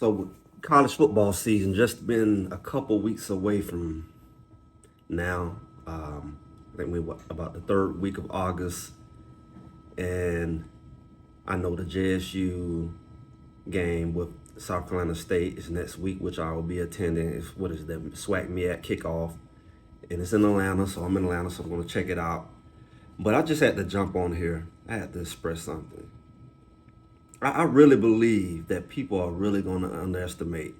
So college football season just been a couple weeks away from now. I think we're about the third week of August, and I know the JSU game with South Carolina State is next week, which I will be attending. It's what is the SWAC Me at kickoff, and it's in Atlanta, so I'm in Atlanta, so I'm going to check it out. But I just had to jump on here. I had to express something. I really believe that people are really going to underestimate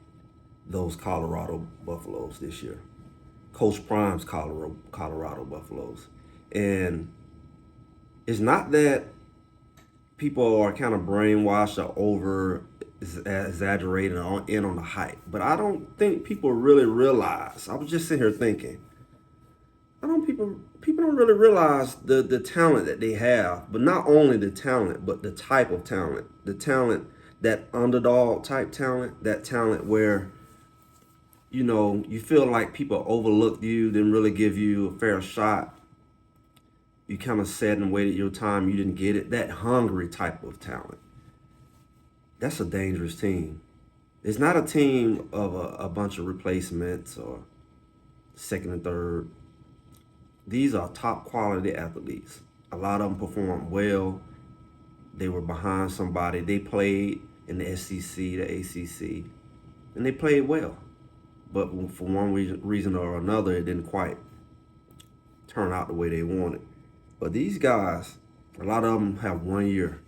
those Colorado Buffaloes this year. Coach Prime's Colorado Buffaloes. And it's not that people are kind of brainwashed or over exaggerating or in on the hype, but I don't think people really realize. I was just sitting here thinking, I don't people don't really realize the talent that they have, but not only the talent, but the type of talent. The talent, that underdog type talent, that talent where you feel like people overlooked you, didn't really give you a fair shot. You kind of sat and waited your time, you didn't get it. That hungry type of talent. That's a dangerous team. It's not a team of a bunch of replacements or second and third. These are top quality athletes. A lot of them performed well. They were behind somebody. They played in the SEC, the ACC, and they played well. But for one reason or another, it didn't quite turn out the way they wanted. But these guys, a lot of them have 1 year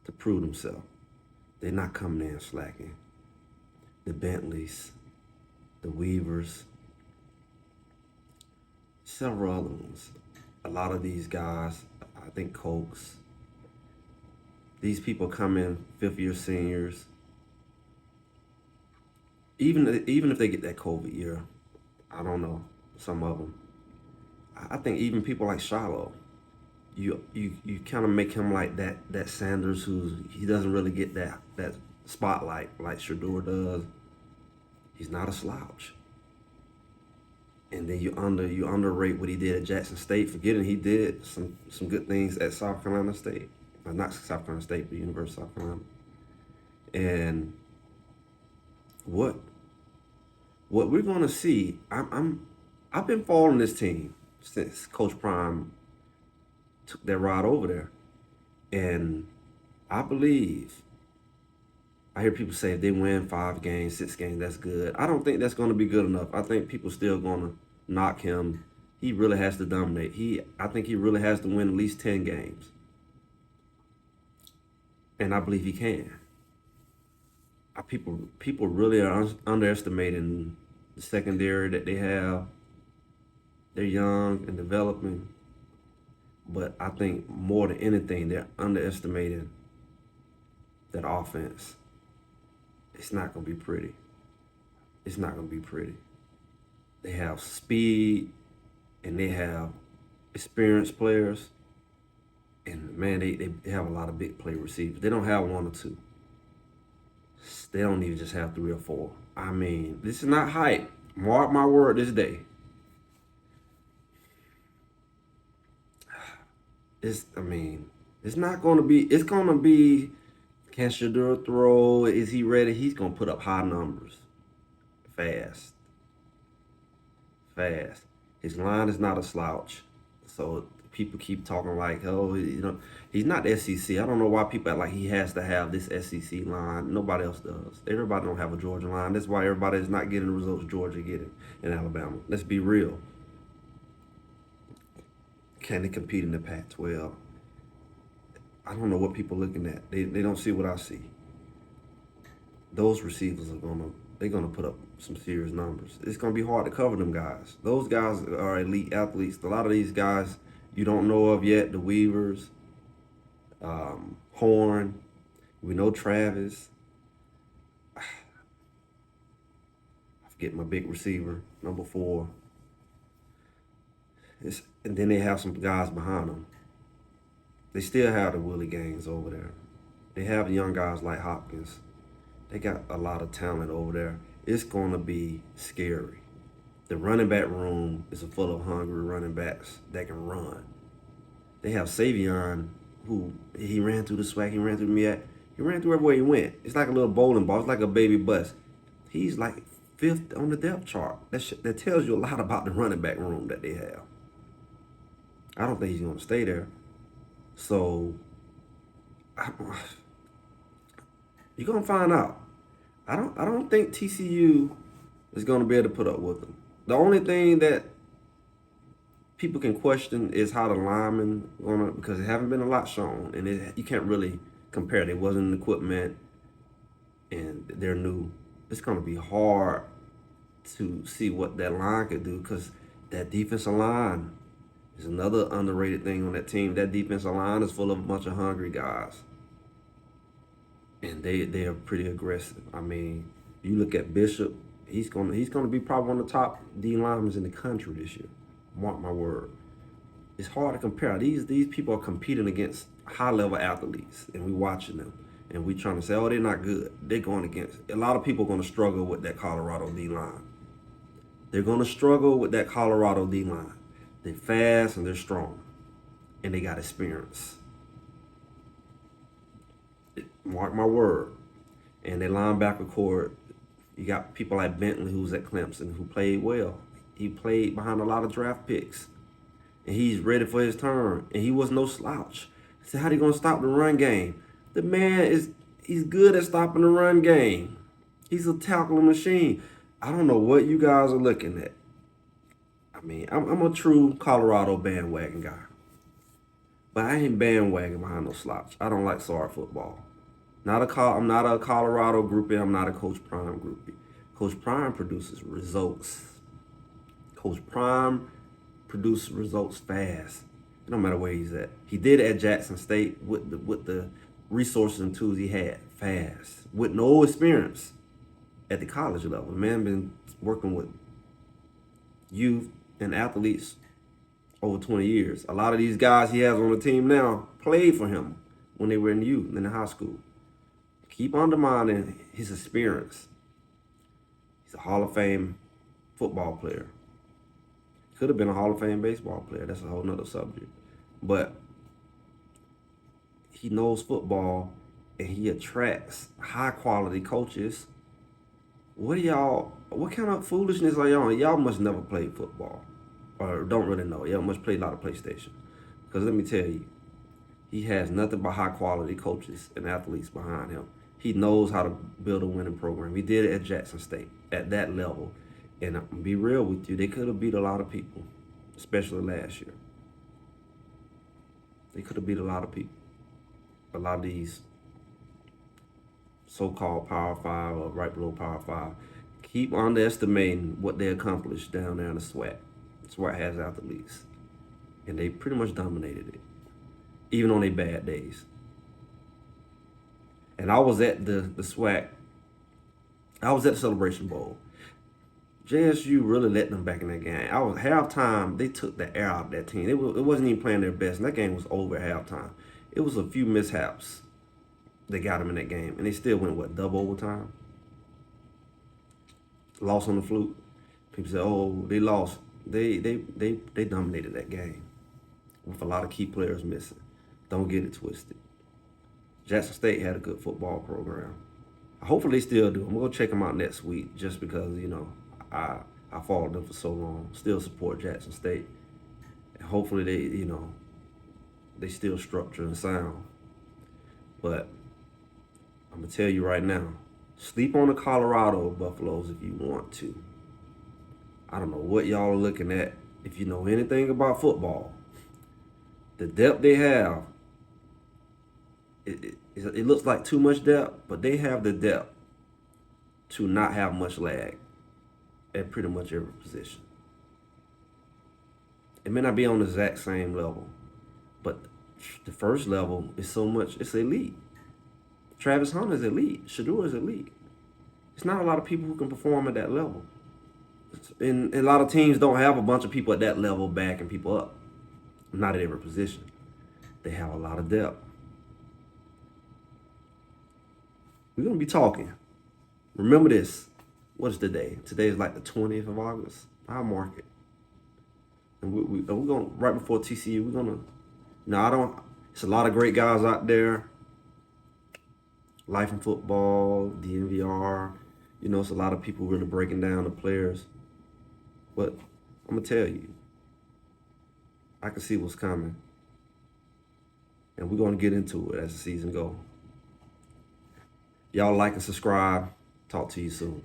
to prove themselves. They're not coming in slacking. The Bentleys, the Weavers, several other ones. A lot of these guys, I think Cokes, these people come in fifth year seniors. Even if they get that COVID year, I don't know, some of them. I think even people like Shiloh, you kind of make him like that Sanders, he doesn't really get that spotlight like Shador does. He's not a slouch. And then you underrate what he did at Jackson State, forgetting he did some good things at South Carolina State. Not South Carolina State, but University of South Carolina. And what we're gonna see, I've been following this team since Coach Prime took that ride over there. And I believe, I hear people say if they win 5 games, 6 games, that's good. I don't think that's going to be good enough. I think people still going to knock him. He really has to dominate. I think he really has to win at least 10 games. And I believe he can. People really are underestimating the secondary that they have. They're young and developing. But I think more than anything, they're underestimating that offense. It's not going to be pretty. It's not going to be pretty. They have speed and they have experienced players. And man, they have a lot of big play receivers. They don't have 1 or 2. They don't even just have 3 or 4. I mean, this is not hype. Mark my word this day. It's not going to be, it's going to be, can Shador throw? Is he ready? He's going to put up high numbers. Fast. His line is not a slouch. So people keep talking like, oh, he's not the SEC. I don't know why people act like he has to have this SEC line. Nobody else does. Everybody don't have a Georgia line. That's why everybody is not getting the results Georgia getting in Alabama. Let's be real. Can they compete in the Pac-12? I don't know what people looking at. They don't see what I see. Those receivers they're gonna put up some serious numbers. It's gonna be hard to cover them guys. Those guys are elite athletes. A lot of these guys you don't know of yet. The Weavers, Horn. We know Travis. I forget my big receiver, number 4. And then they have some guys behind them. They still have the Willie Gaines over there. They have young guys like Hopkins. They got a lot of talent over there. It's going to be scary. The running back room is full of hungry running backs that can run. They have Savion, who he ran through the SWAC, he ran through the MEAC. He ran through everywhere he went. It's like a little bowling ball. It's like a baby bus. He's like fifth on the depth chart. That tells you a lot about the running back room that they have. I don't think he's going to stay there. So you're going to find out. I don't think TCU is going to be able to put up with them. The only thing that people can question is how the linemen gonna, because it haven't been a lot shown, and you can't really compare. There wasn't equipment, and they're new. It's gonna be hard to see what that line could do, because that defensive line is another underrated thing on that team. That defensive line is full of a bunch of hungry guys, and they are pretty aggressive. I mean, you look at Bishop. He's gonna be probably one of the top D linemen in the country this year. Mark my word. It's hard to compare. These people are competing against high level athletes, and we watching them, and we trying to say, oh, they're not good. They're going against. A lot of people are going to struggle with that Colorado D line. They're going to struggle with that Colorado D line. They're fast and they're strong, and they got experience. Mark my word. And their linebacker core, you got people like Bentley, who's at Clemson, who played well. He played behind a lot of draft picks. And he's ready for his turn. And he was no slouch. So how they gonna stop the run game? The man he's good at stopping the run game. He's a tackling machine. I don't know what you guys are looking at. I mean, I'm a true Colorado bandwagon guy. But I ain't bandwagon behind no slouch. I don't like sorry football. I'm not a Colorado groupie. I'm not a Coach Prime groupie. Coach Prime produces results. Coach Prime produces results fast. No matter where he's at. He did it at Jackson State with the resources and tools he had, fast, with no experience at the college level. The man been working with youth and athletes over 20 years. A lot of these guys he has on the team now played for him when they were in youth, in the high school. Keep undermining his experience. He's a Hall of Fame football player. Could have been a Hall of Fame baseball player. That's a whole nother subject. But he knows football, and he attracts high quality coaches. What kind of foolishness are y'all on? Y'all must never play football, or don't really know. Y'all must play a lot of PlayStation. Because let me tell you, he has nothing but high quality coaches and athletes behind him. He knows how to build a winning program. He did it at Jackson State at that level. And I'll be real with you, they could have beat a lot of people, especially last year. They could have beat a lot of people. A lot of these so-called Power 5 or right below Power 5 keep underestimating what they accomplished down there in the SWAC. SWAC has athletes. And they pretty much dominated it, even on their bad days. And I was at the SWAC. I was at the Celebration Bowl. JSU really let them back in that game. I was halftime. They took the air out of that team. It wasn't even playing their best. And that game was over at halftime. It was a few mishaps that got them in that game, and they still went double overtime. Lost on the fluke. People say, "Oh, they lost." They dominated that game with a lot of key players missing. Don't get it twisted. Jackson State had a good football program. Hopefully they still do. I'm gonna go check them out next week, just because I followed them for so long. Still support Jackson State, and hopefully they still structure and sound. But I'm gonna tell you right now, sleep on the Colorado Buffaloes if you want to. I don't know what y'all are looking at. If you know anything about football, the depth they have, it looks like too much depth, but they have the depth to not have much lag at pretty much every position. It may not be on the exact same level, but the first level is so much, it's elite. Travis Hunter is elite. Shedeur is elite. It's not a lot of people who can perform at that level. And a lot of teams don't have a bunch of people at that level backing people up. Not at every position. They have a lot of depth. We're going to be talking. Remember this. What is today? Today is like the 20th of August. I'll mark it. And we're going to, right before TCU, we're going to, it's a lot of great guys out there. Life in Football, DNVR. You know, it's a lot of people really breaking down the players. But I'm gonna tell you, I can see what's coming, and we're gonna get into it as the season goes. Y'all like and subscribe. Talk to you soon.